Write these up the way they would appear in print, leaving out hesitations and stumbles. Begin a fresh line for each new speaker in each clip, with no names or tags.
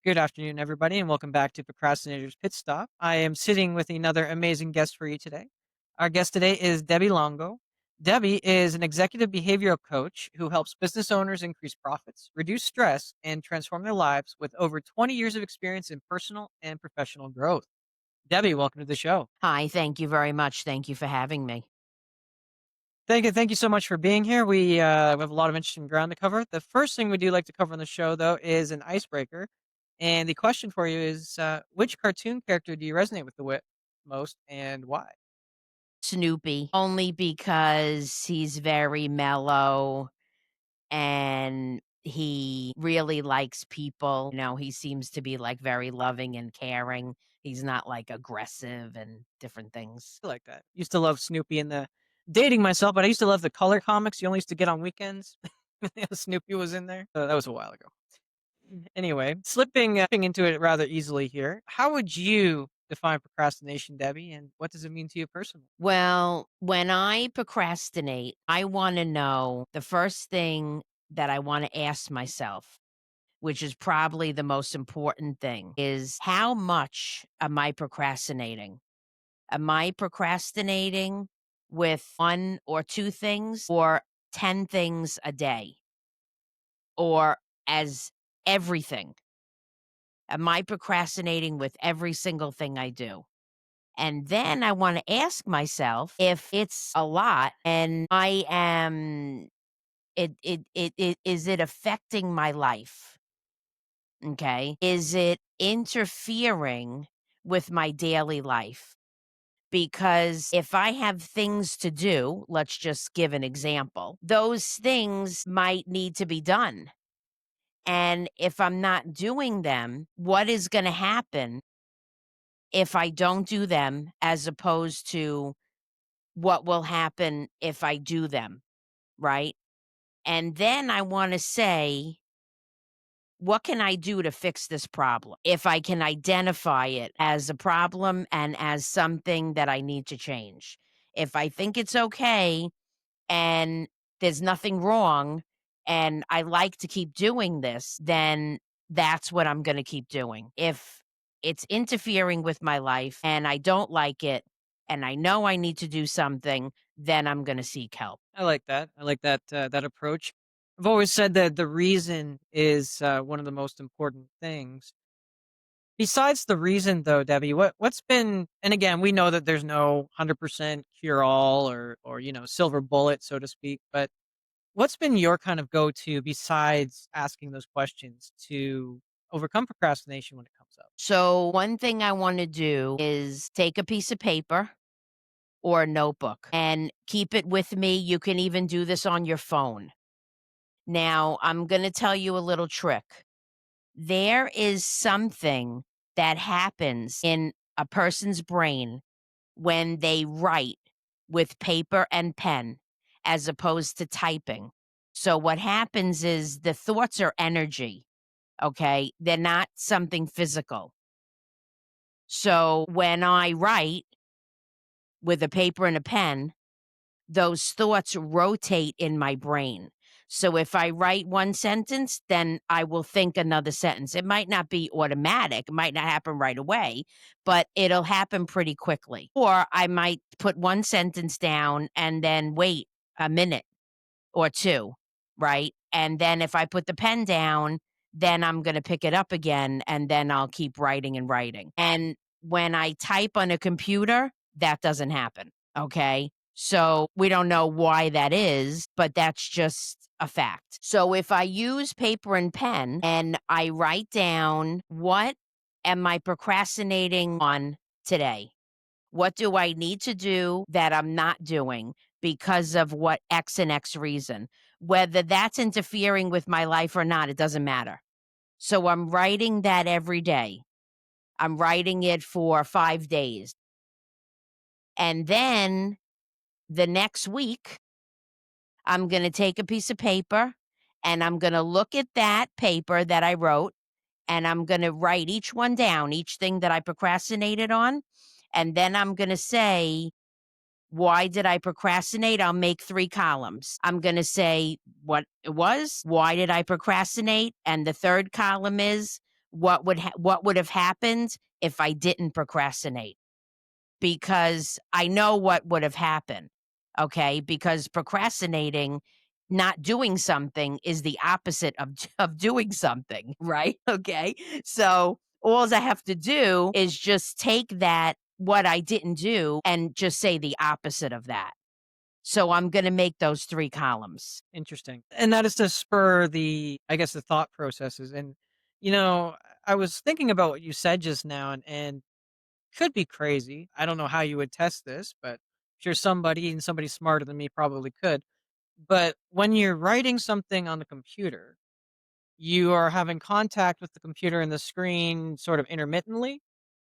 Good afternoon, everybody, and welcome back to Procrastinator's Pitstop. I am sitting with another amazing guest for you today. Our guest today is Debbie Longo. Debbie is an executive behavioral coach who helps business owners increase profits, reduce stress, and transform their lives with over 20 years of experience in personal and professional growth. Debbie, welcome to the show.
Hi, thank you very much. Thank you for having me.
Thank you so much for being here. We have a lot of interesting ground to cover. The first thing we do like to cover on the show, though, is an icebreaker. And the question for you is, which cartoon character do you resonate with most, and why?
Snoopy, only because he's very mellow and he really likes people. He seems to be like very loving and caring. He's not like aggressive and different things.
I like that. Used to love Snoopy in the dating myself, but I used to love the color comics. You only used to get on weekends. Snoopy was in there. That was a while ago. Anyway, slipping into it rather easily here. How would you define procrastination, Debbie, and what does it mean to you personally?
Well, when I procrastinate, I want to know the first thing that I want to ask myself, which is probably the most important thing, is how much am I procrastinating? Am I procrastinating with one or two things or 10 things a day or as everything? Am I procrastinating with every single thing I do? And then I want to ask myself if it's a lot and is it affecting my life? Okay. Is it interfering with my daily life? Because if I have things to do, let's just give an example, those things might need to be done. And if I'm not doing them, what is going to happen if I don't do them as opposed to what will happen if I do them? Right. And then I want to say, what can I do to fix this problem? If I can identify it as a problem and as something that I need to change. If I think it's okay and there's nothing wrong and I like to keep doing this, then that's what I'm going to keep doing. If it's interfering with my life and I don't like it and I know I need to do something, then I'm going to seek help.
I like that. I like that approach. I've always said that the reason is one of the most important things. Besides the reason, though, Debbie, what's been? And again, we know that there's no 100% cure all or silver bullet, so to speak. But what's been your kind of go to besides asking those questions to overcome procrastination when it comes up?
So, one thing I want to do is take a piece of paper or a notebook and keep it with me. You can even do this on your phone. Now, I'm going to tell you a little trick. There is something that happens in a person's brain when they write with paper and pen as opposed to typing. So, what happens is the thoughts are energy, okay? They're not something physical. So, when I write with a paper and a pen, those thoughts rotate in my brain. So if I write one sentence, then I will think another sentence. It might not be automatic, it might not happen right away, but it'll happen pretty quickly. Or I might put one sentence down and then wait a minute or two, right? And then if I put the pen down, then I'm going to pick it up again and then I'll keep writing and writing. And when I type on a computer, that doesn't happen. Okay. So we don't know why that is, but that's just a fact. So if I use paper and pen and I write down, what am I procrastinating on today? What do I need to do that I'm not doing because of what X and X reason? Whether that's interfering with my life or not, it doesn't matter. So I'm writing that every day. I'm writing it for 5 days. And then the next week, I'm going to take a piece of paper and I'm going to look at that paper that I wrote and I'm going to write each one down, each thing that I procrastinated on. And then I'm going to say, why did I procrastinate? I'll make 3 columns. I'm going to say what it was. Why did I procrastinate? And the third column is, what would have happened if I didn't procrastinate, because I know what would have happened, okay? Because procrastinating, not doing something is the opposite of of doing something, right? Okay? So, alls I have to do is just take that what I didn't do and just say the opposite of that. So, I'm gonna make those 3 columns.
Interesting. And that is to spur the, I guess, the thought processes. And, you know, I was thinking about what you said just now, and could be crazy. I don't know how you would test this, but I'm sure somebody and somebody smarter than me probably could. But when you're writing something on the computer, you are having contact with the computer and the screen sort of intermittently.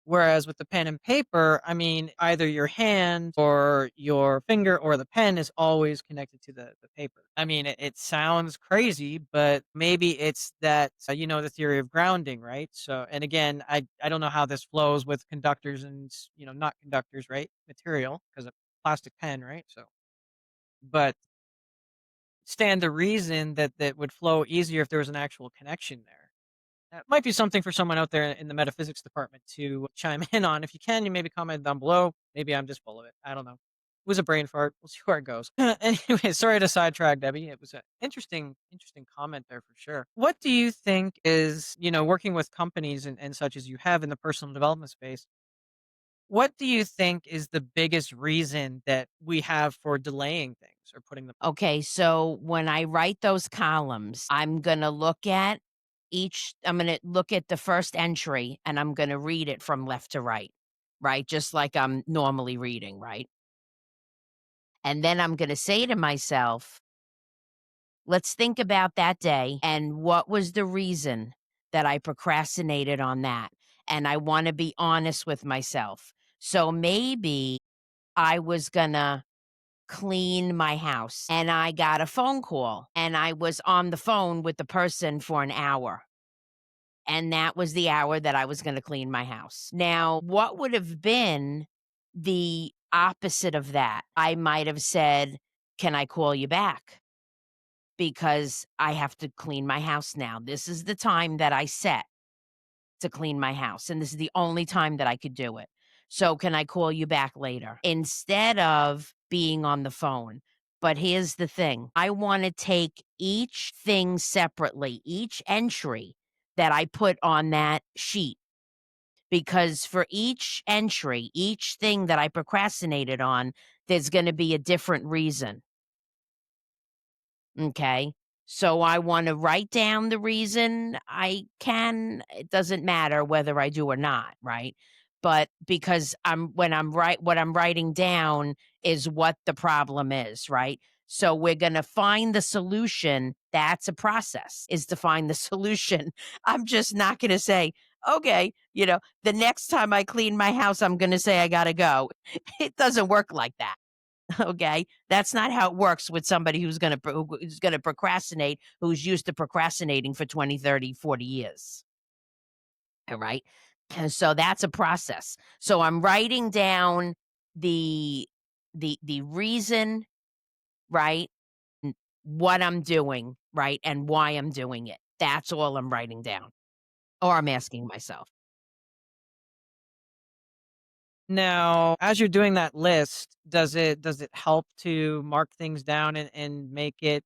Whereas with the pen and paper, I mean, either your hand or your finger or the pen is always connected to the paper. I mean, it sounds crazy, but maybe it's that, the theory of grounding, right? So, and again, I don't know how this flows with conductors and, not conductors, right? Material, because a plastic pen, right? So, but stand to reason that that would flow easier if there was an actual connection there. That might be something for someone out there in the metaphysics department to chime in on. If you can, you maybe comment down below. Maybe I'm just full of it. I don't know. It was a brain fart. We'll see where it goes. Anyway, sorry to sidetrack, Debbie. It was an interesting comment there for sure. What do you think is, working with companies and such as you have in the personal development space? What do you think is the biggest reason that we have for delaying things or putting them?
Okay, so when I write those columns, I'm gonna look at the first entry and I'm gonna read it from left to right? Just like I'm normally reading, right? And then I'm gonna say to myself, let's think about that day and what was the reason that I procrastinated on that. And I wanna be honest with myself. So maybe I was gonna clean my house and I got a phone call and I was on the phone with the person for an hour. And that was the hour that I was going to clean my house. Now, what would have been the opposite of that? I might have said, "Can I call you back? Because I have to clean my house now. This is the time that I set to clean my house, and this is the only time that I could do it. So can I call you back later?" Instead of being on the phone. But here's the thing. I want to take each thing separately, each entry that I put on that sheet, because for each entry, each thing that I procrastinated on, there's going to be a different reason. Okay. So I want to write down the reason I can. It doesn't matter whether I do or not, right? But because what I'm writing down is what the problem is, right? So we're going to find the solution. That's a process, is to find the solution. I'm just not going to say, okay, the next time I clean my house, I'm going to say I got to go. It doesn't work like that. Okay? That's not how it works with somebody who's gonna procrastinate, who's used to procrastinating for 20, 30, 40 years. All right? And so that's a process. So I'm writing down the the reason, right? And what I'm doing, right? And why I'm doing it. That's all I'm writing down. Or I'm asking myself.
Now, as you're doing that list, does it help to mark things down and make it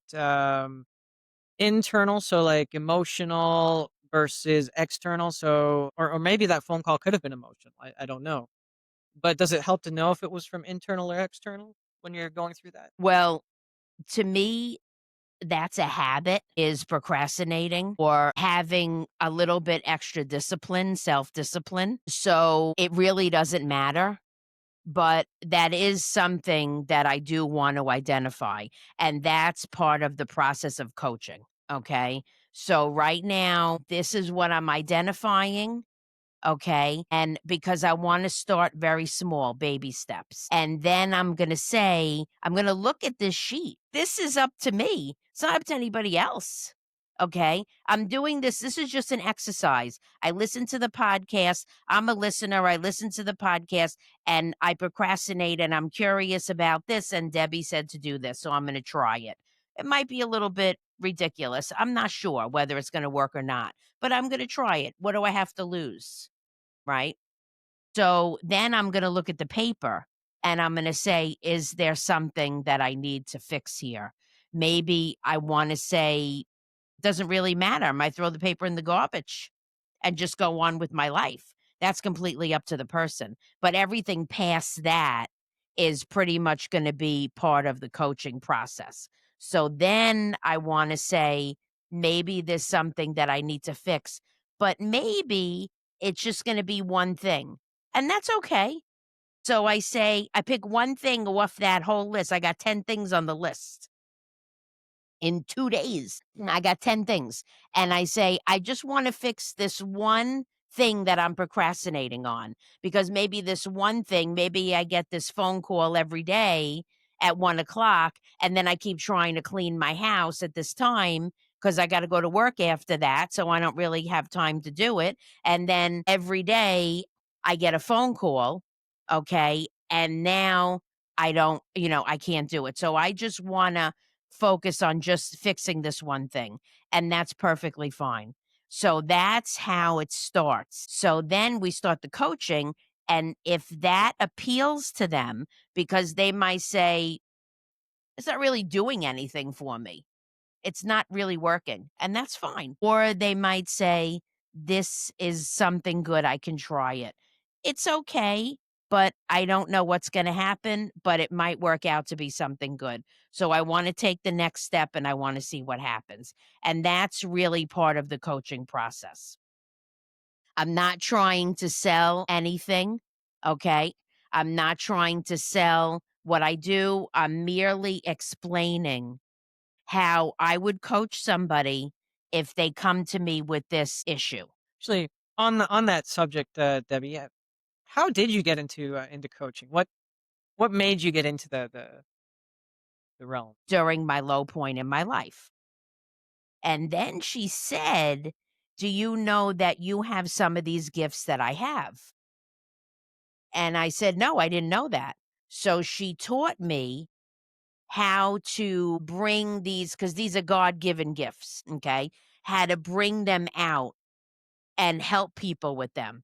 internal, so like emotional versus external? So, or maybe that phone call could have been emotional. I don't know. But does it help to know if it was from internal or external when you're going through that?
Well, to me, that's a habit, is procrastinating or having a little bit extra discipline, self-discipline. So it really doesn't matter, but that is something that I do want to identify. And that's part of the process of coaching. Okay. So right now, this is what I'm identifying. Okay. And because I want to start very small, baby steps. And then I'm going to look at this sheet. This is up to me. It's not up to anybody else. Okay. I'm doing this. This is just an exercise. I listen to the podcast. I'm a listener. I listen to the podcast and I procrastinate and I'm curious about this. And Debbie said to do this. So I'm going to try it. It might be a little bit ridiculous. I'm not sure whether it's going to work or not, but I'm going to try it. What do I have to lose? Right. So then I'm going to look at the paper and I'm going to say, is there something that I need to fix here? Maybe I want to say, doesn't really matter. I might throw the paper in the garbage and just go on with my life. That's completely up to the person. But everything past that is pretty much going to be part of the coaching process. So then I want to say, maybe there's something that I need to fix, but maybe it's just going to be one thing. And that's okay. So I say, I pick one thing off that whole list. I got 10 things on the list in 2 days. I got 10 things. And I say, I just want to fix this one thing that I'm procrastinating on because maybe this one thing, maybe I get this phone call every day at 1 o'clock, and then I keep trying to clean my house at this time because I got to go to work after that. So I don't really have time to do it. And then every day I get a phone call. Okay. And now I don't, I can't do it. So I just want to focus on just fixing this one thing, and that's perfectly fine. So that's how it starts. So then we start the coaching, and if that appeals to them, because they might say, "It's not really doing anything for me. It's not really working," and that's fine. Or they might say, "This is something good, I can try it." It's okay, but I don't know what's gonna happen, but it might work out to be something good. So I wanna take the next step and I wanna see what happens. And that's really part of the coaching process. I'm not trying to sell anything, okay? I'm not trying to sell what I do. I'm merely explaining how I would coach somebody if they come to me with this issue.
Actually, on that subject, Debbie, how did you get into coaching? What made you get into the realm?
During my low point in my life. And then she said, "Do you know that you have some of these gifts that I have?" And I said, "No, I didn't know that." So she taught me how to bring these, because these are God given gifts, okay? How to bring them out and help people with them.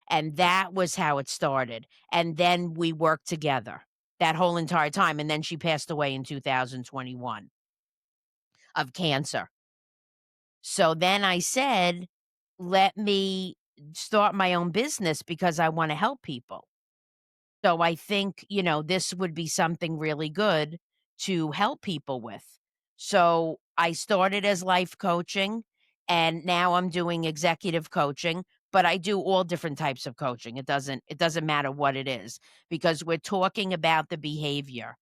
And that was how it started. And then we worked together that whole entire time. And then she passed away in 2021 of cancer. So then I said, let me start my own business because I want to help people. So I think, this would be something really good to help people with. So I started as life coaching and now I'm doing executive coaching, but I do all different types of coaching. It doesn't matter what it is because we're talking about the behavior.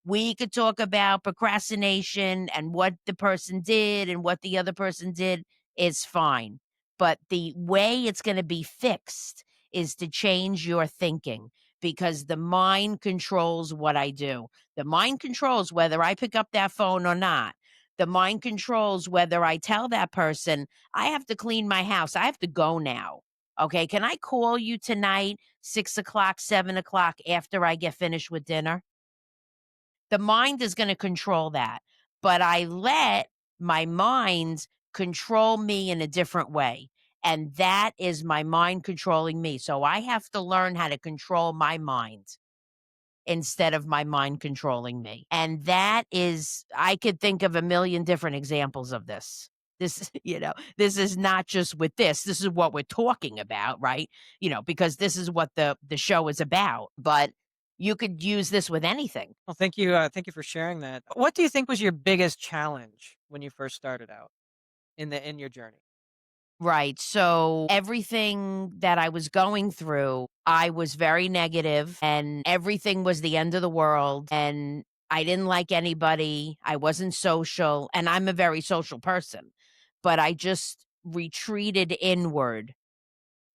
We could talk about procrastination and what the person did and what the other person did is fine. But the way it's going to be fixed is to change your thinking because the mind controls what I do. The mind controls whether I pick up that phone or not. The mind controls whether I tell that person, I have to clean my house. I have to go now. Okay. Can I call you tonight, 6 o'clock, 7 o'clock after I get finished with dinner? The mind is going to control that. But I let my mind control me in a different way. And that is my mind controlling me. So I have to learn how to control my mind instead of my mind controlling me. And that is, I could think of a million different examples of this. This, this is not just with this. This is what we're talking about, right? Because this is what the show is about. But you could use this with anything.
Well, thank you for sharing that. What do you think was your biggest challenge when you first started out in your journey?
Right. So everything that I was going through, I was very negative and everything was the end of the world. And I didn't like anybody. I wasn't social. And I'm a very social person, but I just retreated inward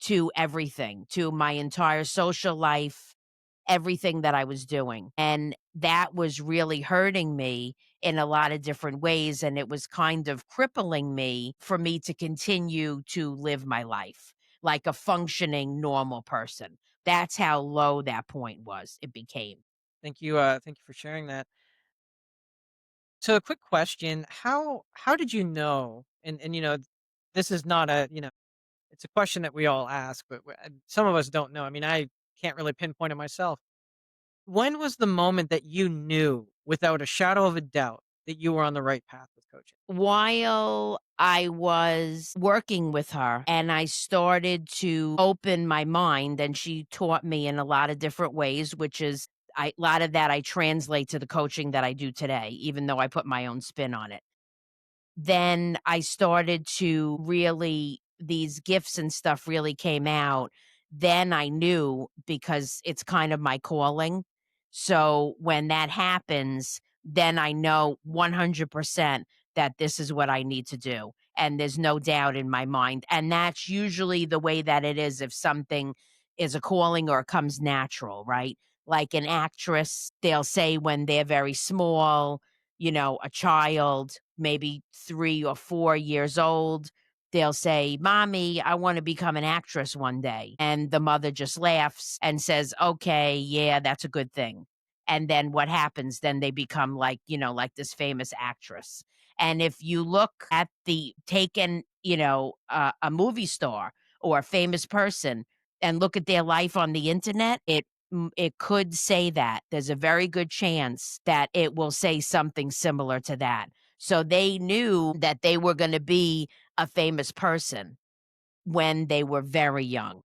to everything, to my entire social life, everything that I was doing. And that was really hurting me in a lot of different ways. And it was kind of crippling me for me to continue to live my life like a functioning normal person. That's how low that point was, it became.
Thank you for sharing that. So a quick question, how did you know, and this is not a, it's a question that we all ask, but some of us don't know. I mean, I can't really pinpoint it myself. When was the moment that you knew without a shadow of a doubt that you were on the right path with coaching?
While I was working with her and I started to open my mind, and she taught me in a lot of different ways, which is a lot of that I translate to the coaching that I do today, even though I put my own spin on it. Then I started to really these gifts and stuff really came out. Then I knew because it's kind of my calling. So when that happens, then I know 100% that this is what I need to do. And there's no doubt in my mind. And that's usually the way that it is if something is a calling or it comes natural, right? Like an actress, they'll say when they're very small, a child, maybe 3 or 4 years old, they'll say, "Mommy, I wanna become an actress one day." And the mother just laughs and says, "Okay, yeah, that's a good thing." And then what happens? Then they become like, like this famous actress. And if you look at the taken, a movie star or a famous person and look at their life on the internet, it could say that. There's a very good chance that it will say something similar to that. So they knew that they were gonna be a famous person when they were very young.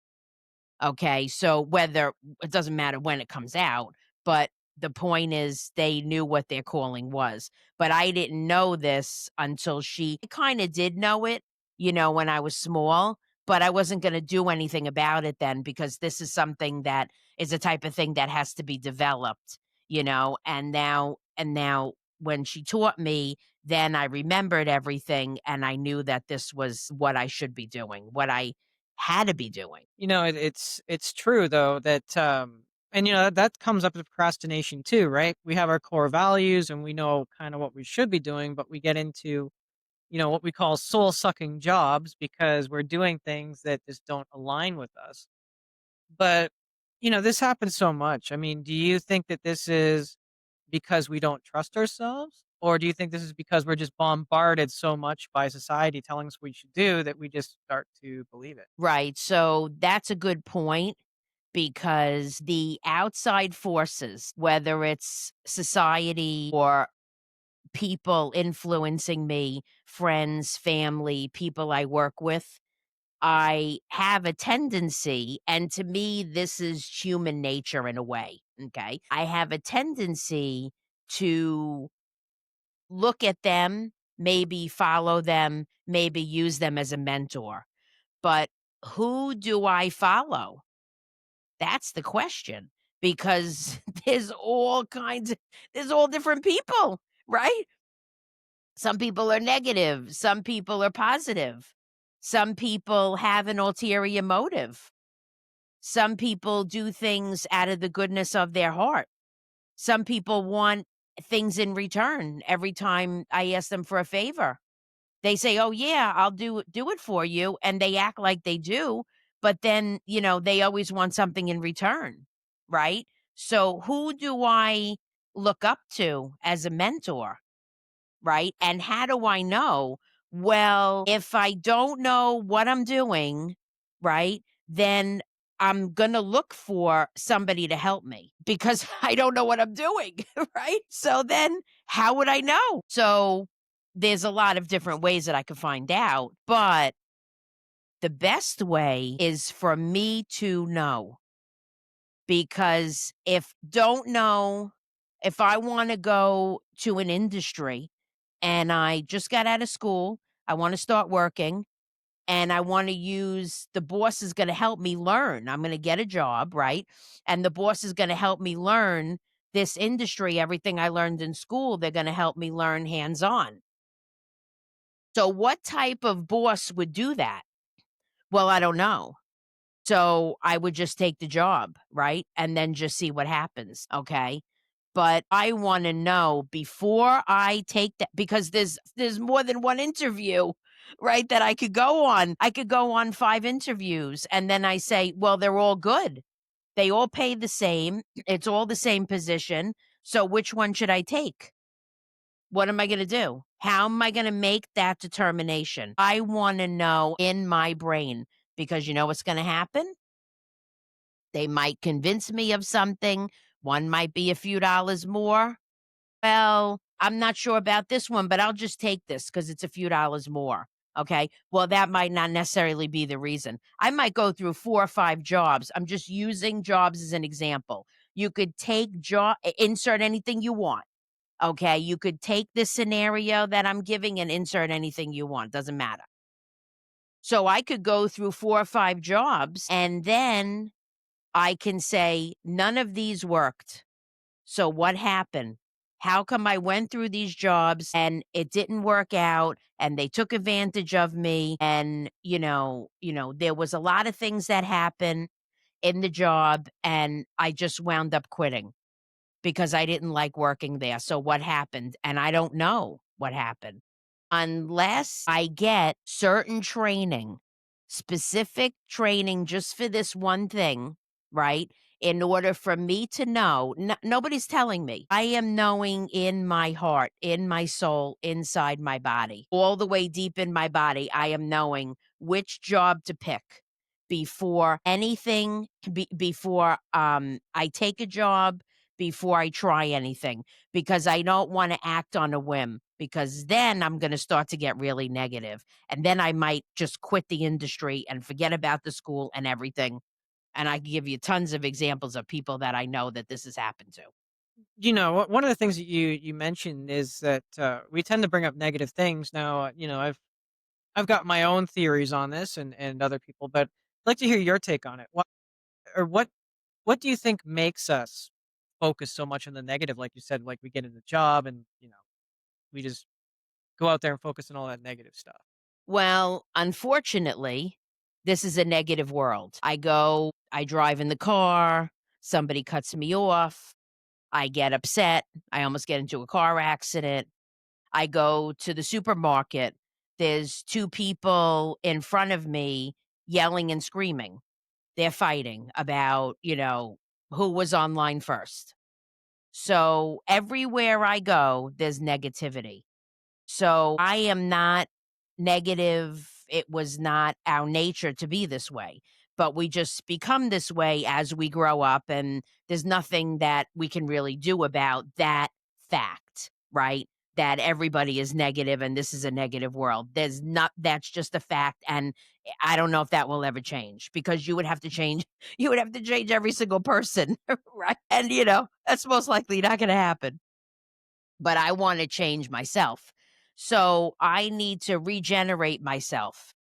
Okay, so whether it doesn't matter when it comes out, but the point is they knew what their calling was. But I didn't know this until she kinda did know it, when I was small, but I wasn't gonna do anything about it then because this is something that is a type of thing that has to be developed, and now when she taught me, then I remembered everything and I knew that this was what I should be doing, what I had to be doing.
It's true though that and that comes up with procrastination too, right? We have our core values and we know kind of what we should be doing, but we get into what we call soul sucking jobs because we're doing things that just don't align with us. But, this happens so much. I mean, do you think that this is because we don't trust ourselves? Or do you think this is because we're just bombarded so much by society telling us we should do that we just start to believe it?
Right. So that's a good point because the outside forces, whether it's society or people influencing me, friends, family, people I work with, I have a tendency, and to me, this is human nature in a way. Okay. I have a tendency to look at them, maybe follow them, maybe use them as a mentor. But who do I follow? That's the question because there's all different people, right? Some people are negative, some people are positive. Some people have an ulterior motive. Some people do things out of the goodness of their heart. Some people want things in return every time I ask them for a favor. They say, "Oh, yeah, I'll do it for you," and they act like they do, but then, they always want something in return, right? So, who do I look up to as a mentor, right? And how do I know? Well, if I don't know what I'm doing, right, then I'm gonna look for somebody to help me because I don't know what I'm doing, right? So then how would I know? So there's a lot of different ways that I could find out, but the best way is for me to know because if I want to go to an industry and I just got out of school, I want to start working and I want to use the boss is going to help me learn. I'm going to get a job, right? And the boss is going to help me learn this industry, everything I learned in school, they're going to help me learn hands on. So, what type of boss would do that? Well, I don't know. So, I would just take the job, right? And then just see what happens. Okay. But I want to know before I take that because there's more than one interview, right? That I could go on. I could go on 5 interviews and then I say, well, they're all good. They all pay the same. It's all the same position. So which one should I take? What am I gonna do? How am I gonna make that determination? I wanna know in my brain, because you know what's gonna happen? They might convince me of something. One might be a few dollars more. Well, I'm not sure about this one, but I'll just take this because it's a few dollars more. Okay. Well, that might not necessarily be the reason. I might go through 4 or 5 jobs. I'm just using jobs as an example. You could take insert anything you want. Okay. You could take this scenario that I'm giving and insert anything you want. Doesn't matter. So I could go through 4 or 5 jobs and then I can say, none of these worked. So what happened? How come I went through these jobs and it didn't work out and they took advantage of me and there was a lot of things that happened in the job and I just wound up quitting because I didn't like working there. So what happened? And I don't know what happened unless I get certain training, specific training just for this one thing, right? In order for me to know, nobody's telling me. I am knowing in my heart, in my soul, inside my body, all the way deep in my body. I am knowing which job to pick before anything, before I take a job, before I try anything, because I don't want to act on a whim, because then I'm going to start to get really negative, and then I might just quit the industry and forget about the school and everything. And I can give you tons of examples of people that I know that this has happened to.
One of the things that you mentioned is that we tend to bring up negative things. Now, I've got my own theories on this and other people, but I'd like to hear your take on it. What do you think makes us focus so much on the negative? Like you said, like we get in a job and we just go out there and focus on all that negative stuff.
Well, unfortunately, this is a negative world. I drive in the car, somebody cuts me off, I get upset, I almost get into a car accident. I go to the supermarket, there's 2 people in front of me yelling and screaming. They're fighting about, who was online first. So everywhere I go, there's negativity. So I am not negative. It was not our nature to be this way, but we just become this way as we grow up. And there's nothing that we can really do about that fact, right? That everybody is negative and this is a negative world. That's just a fact. And I don't know if that will ever change because you would have to change, you would have to change every single person, right? And, that's most likely not going to happen, but I want to change myself. So I need to regenerate myself.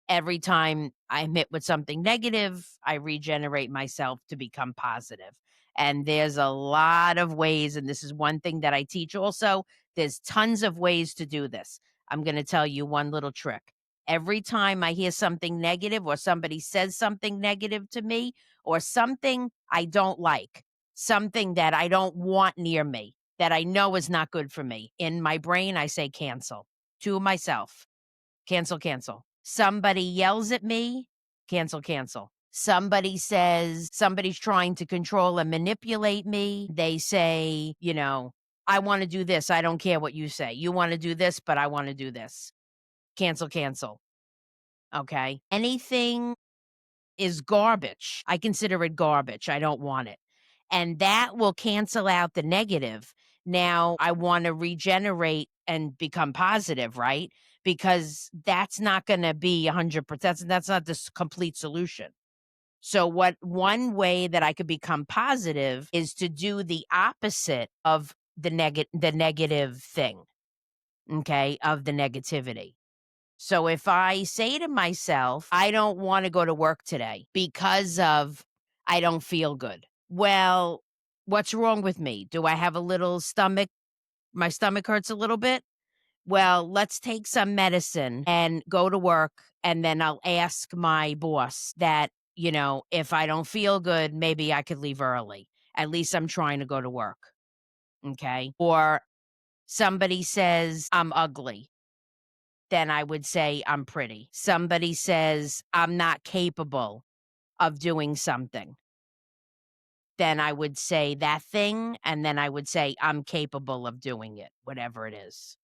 Every time I'm hit with something negative, I regenerate myself to become positive. And there's a lot of ways, and this is one thing that I teach also. There's tons of ways to do this. I'm going to tell you one little trick. Every time I hear something negative or somebody says something negative to me or something I don't like, something that I don't want near me, that I know is not good for me, in my brain, I say cancel to myself. Cancel, cancel. Somebody yells at me, cancel, cancel. Somebody says somebody's trying to control and manipulate me. They say, I want to do this. I don't care what you say. You want to do this, but I want to do this. Cancel, cancel. Okay. Anything is garbage. I consider it garbage. I don't want it. And that will cancel out the negative. Now I want to regenerate and become positive, right? Because that's not going to be 100%. That's not the complete solution. So what one way that I could become positive is to do the opposite of the negative thing, okay, of the negativity. So if I say to myself, I don't want to go to work today because of I don't feel good. Well, what's wrong with me? Do I have a little stomach? My stomach hurts a little bit. Well, let's take some medicine and go to work. And then I'll ask my boss that, if I don't feel good, maybe I could leave early. At least I'm trying to go to work. Okay. Or somebody says I'm ugly, then I would say I'm pretty. Somebody says I'm not capable of doing something, then I would say that thing, and then I would say, I'm capable of doing it, whatever it is.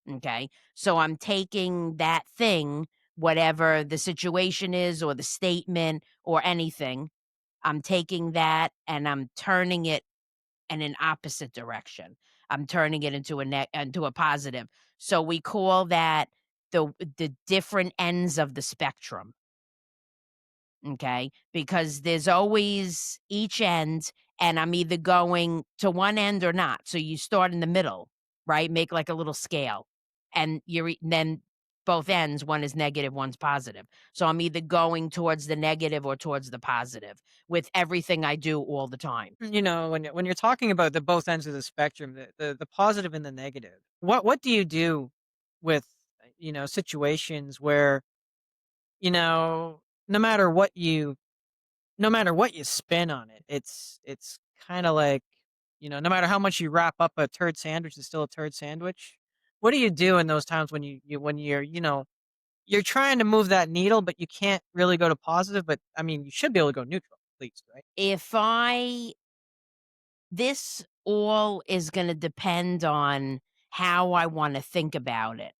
Okay. So I'm taking that thing, whatever the situation is, or the statement, or anything, I'm taking that and I'm turning it in an opposite direction. I'm turning it into into a positive. So we call that the different ends of the spectrum. Okay, because there's always each end, and I'm either going to one end or not. So you start in the middle, right? Make like a little scale, and then both ends, one is negative, one's positive. So I'm either going towards the negative or towards the positive with everything I do all the time.
When you're talking about the both ends of the spectrum, the positive and the negative, what do you do with situations where you know no matter what you no matter what you spin on it, it's kind of like no matter how much you wrap up a turd sandwich, it's still a turd sandwich. What do you do in those times when when you're trying to move that needle, but you can't really go to positive? But I mean, you should be able to go neutral at least, right?
If I This all is going to depend on how I want to think about it.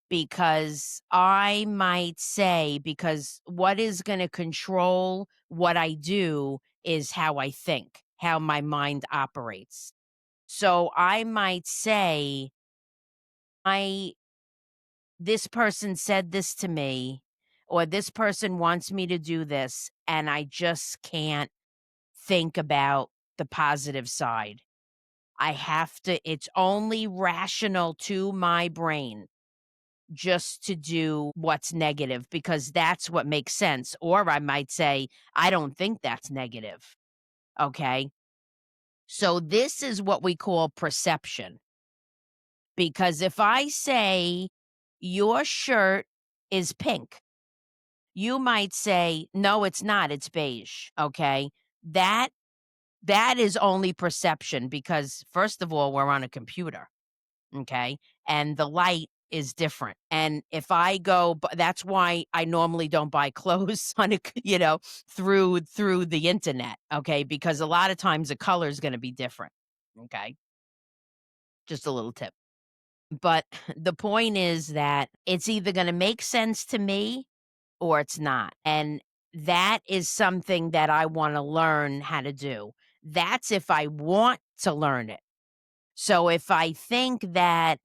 Because I might say, because what is going to control what I do is how I think, how my mind operates. So I might say, I this person said this to me, or this person wants me to do this, and I just can't think about the positive side. I have to, it's only rational to my brain just to do what's negative because that's what makes sense. Or I might say, I don't think that's negative. Okay. So this is what we call perception. Because if I say, your shirt is pink, you might say, no, it's not, it's beige. Okay. That that is only perception because first of all, we're on a computer. Okay, and the light is different, and if I go that's why I normally don't buy clothes on through the internet, okay, because a lot of times the color is gonna be different, okay? Just a little tip. But the point is that it's either gonna make sense to me or it's not, and that is something that I wanna learn how to do. That's if I want to learn it. So if I think that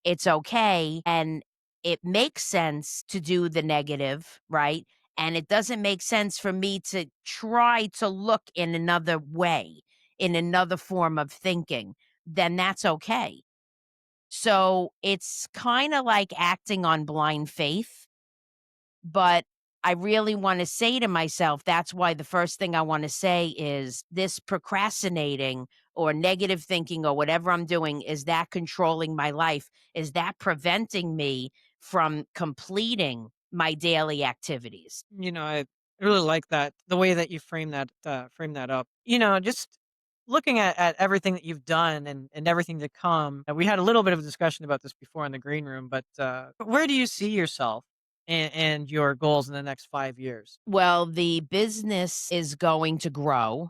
it's okay, and it makes sense to do the negative, right? And it doesn't make sense for me to try to look in another way, in another form of thinking, then that's okay. So it's kind of like acting on blind faith, but I really want to say to myself, that's why the first thing I want to say is this procrastinating or negative thinking or whatever I'm doing, is that controlling my life? Is that preventing me from completing my daily activities?
I really like that the way that you frame that up. Just looking at everything that you've done and everything to come. We had a little bit of a discussion about this before in the green room, but where do you see yourself and your goals in the next 5 years?
Well, the business is going to grow.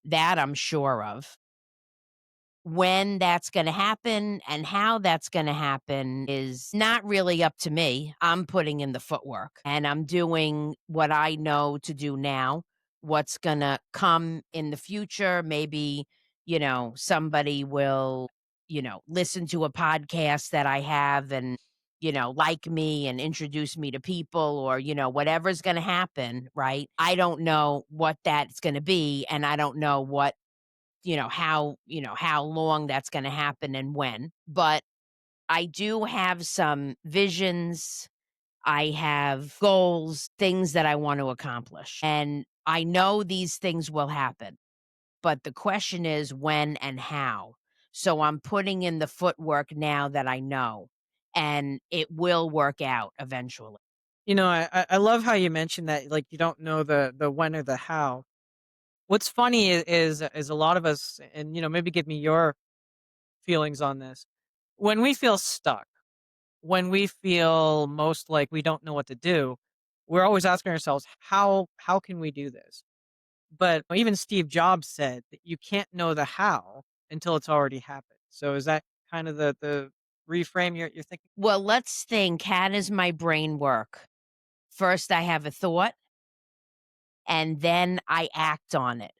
That I'm sure of. When that's gonna happen and how that's gonna happen is not really up to me. I'm putting in the footwork and I'm doing what I know to do now. What's gonna come in the future, maybe, somebody will, listen to a podcast that I have and, like me and introduce me to people or, whatever's gonna happen, right? I don't know what that's gonna be, and I don't know how long that's gonna happen and when, but I do have some visions, I have goals, things that I want to accomplish, and I know these things will happen, but the question is when and how. So I'm putting in the footwork now that I know, and it will work out eventually.
I love how you mentioned that, like, you don't know the when or the how. What's funny is a lot of us, and maybe give me your feelings on this. When we feel stuck, when we feel most like we don't know what to do, we're always asking ourselves, how can we do this? But even Steve Jobs said that you can't know the how until it's already happened. So is that kind of the reframe you're thinking?
Well, let's think, how does my brain work? First, I have a thought, and then I act on it.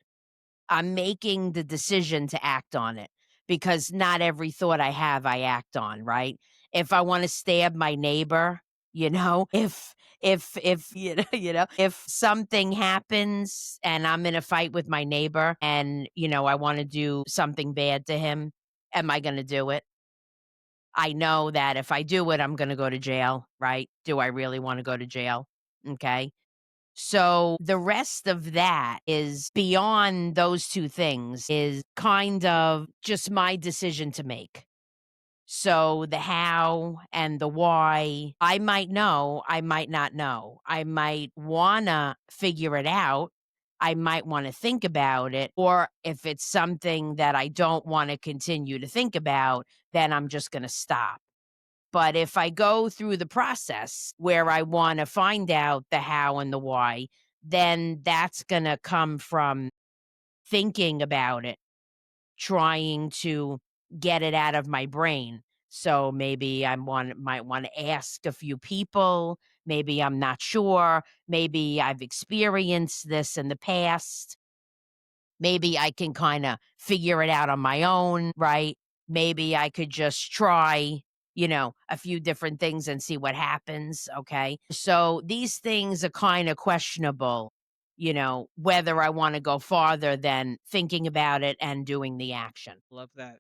I'm making the decision to act on it because not every thought I have, I act on, right? If I wanna stab my neighbor, if, if something happens and I'm in a fight with my neighbor and, I wanna do something bad to him, am I gonna do it? I know that if I do it, I'm gonna go to jail, right? Do I really wanna go to jail? Okay. So the rest of that is beyond those 2 things is kind of just my decision to make. So the how and the why, I might know, I might not know. I might wanna figure it out. I might wanna think about it, or if it's something that I don't wanna continue to think about, then I'm just gonna stop. But if I go through the process where I wanna find out the how and the why, then that's gonna come from thinking about it, trying to get it out of my brain. So maybe might wanna ask a few people, maybe I'm not sure, maybe I've experienced this in the past. Maybe I can kinda figure it out on my own, right? Maybe I could just try, a few different things and see what happens, okay? So, these things are kinda questionable, whether I wanna go farther than thinking about it and doing the action.
Love that.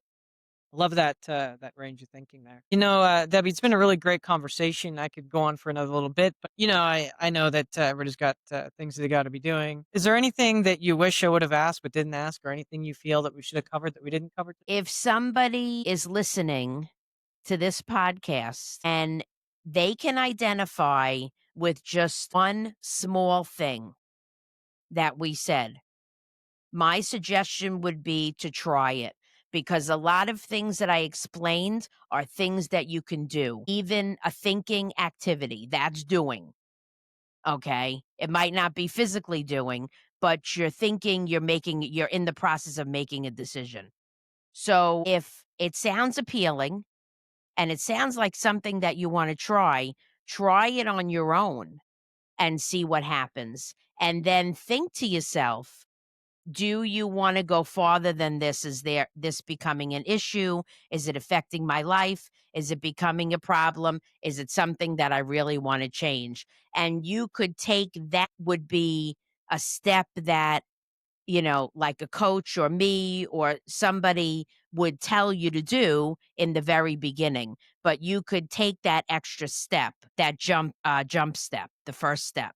Love that that range of thinking there. Debbie, it's been a really great conversation. I could go on for another little bit, but I know that everybody's got things they got to be doing. Is there anything that you wish I would have asked but didn't ask, or anything you feel that we should have covered that we didn't cover?
If somebody is listening to this podcast and they can identify with just one small thing that we said, my suggestion would be to try it because a lot of things that I explained are things that you can do. Even a thinking activity, that's doing, okay? It might not be physically doing, but you're thinking, you're in the process of making a decision. So if it sounds appealing and it sounds like something that you want to try it on your own and see what happens. And then think to yourself, do you want to go farther than this? Is this becoming an issue? Is it affecting my life? Is it becoming a problem? Is it something that I really want to change? And you could take that would be a step that, like a coach or me or somebody would tell you to do in the very beginning. But you could take that extra step, that jump step, the first step,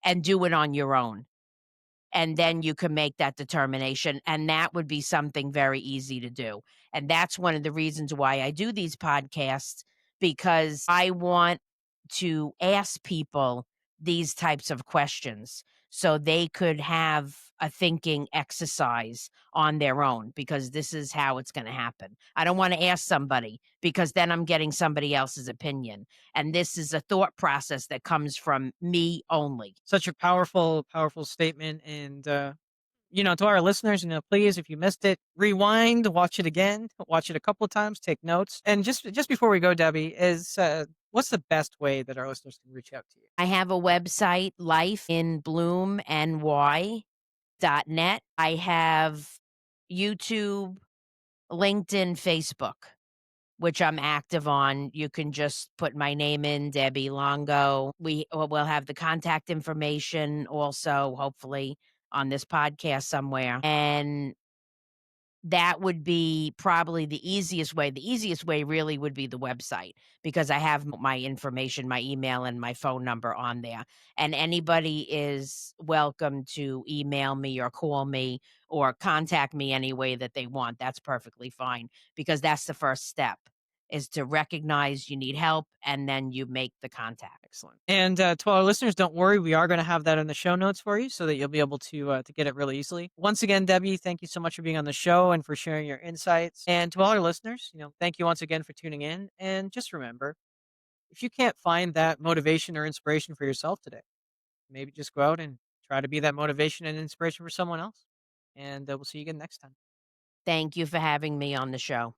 and do it on your own, and then you can make that determination, and that would be something very easy to do. And that's one of the reasons why I do these podcasts, because I want to ask people these types of questions so they could have a thinking exercise on their own, because this is how it's going to happen. I don't want to ask somebody because then I'm getting somebody else's opinion, and this is a thought process that comes from me only.
Such a powerful, powerful statement. And, to our listeners, please, if you missed it, rewind, watch it again, watch it a couple of times, take notes. And just before we go, Debbie, what's the best way that our listeners can reach out to you?
I have a website, lifeinbloomny.net. I have YouTube, LinkedIn, Facebook, which I'm active on. You can just put my name in, Debbie Longo. We'll have the contact information also, hopefully, on this podcast somewhere. And that would be probably the easiest way. The easiest way really would be the website, because I have my information, my email, and my phone number on there. And anybody is welcome to email me or call me or contact me any way that they want. That's perfectly fine, because that's the first step, is to recognize you need help and then you make the contact.
Excellent. And to our listeners, don't worry, we are going to have that in the show notes for you so that you'll be able to get it really easily. Once again, Debbie, thank you so much for being on the show and for sharing your insights. And to all our listeners, thank you once again for tuning in. And just remember, if you can't find that motivation or inspiration for yourself today, maybe just go out and try to be that motivation and inspiration for someone else. And we'll see you again next time.
Thank you for having me on the show.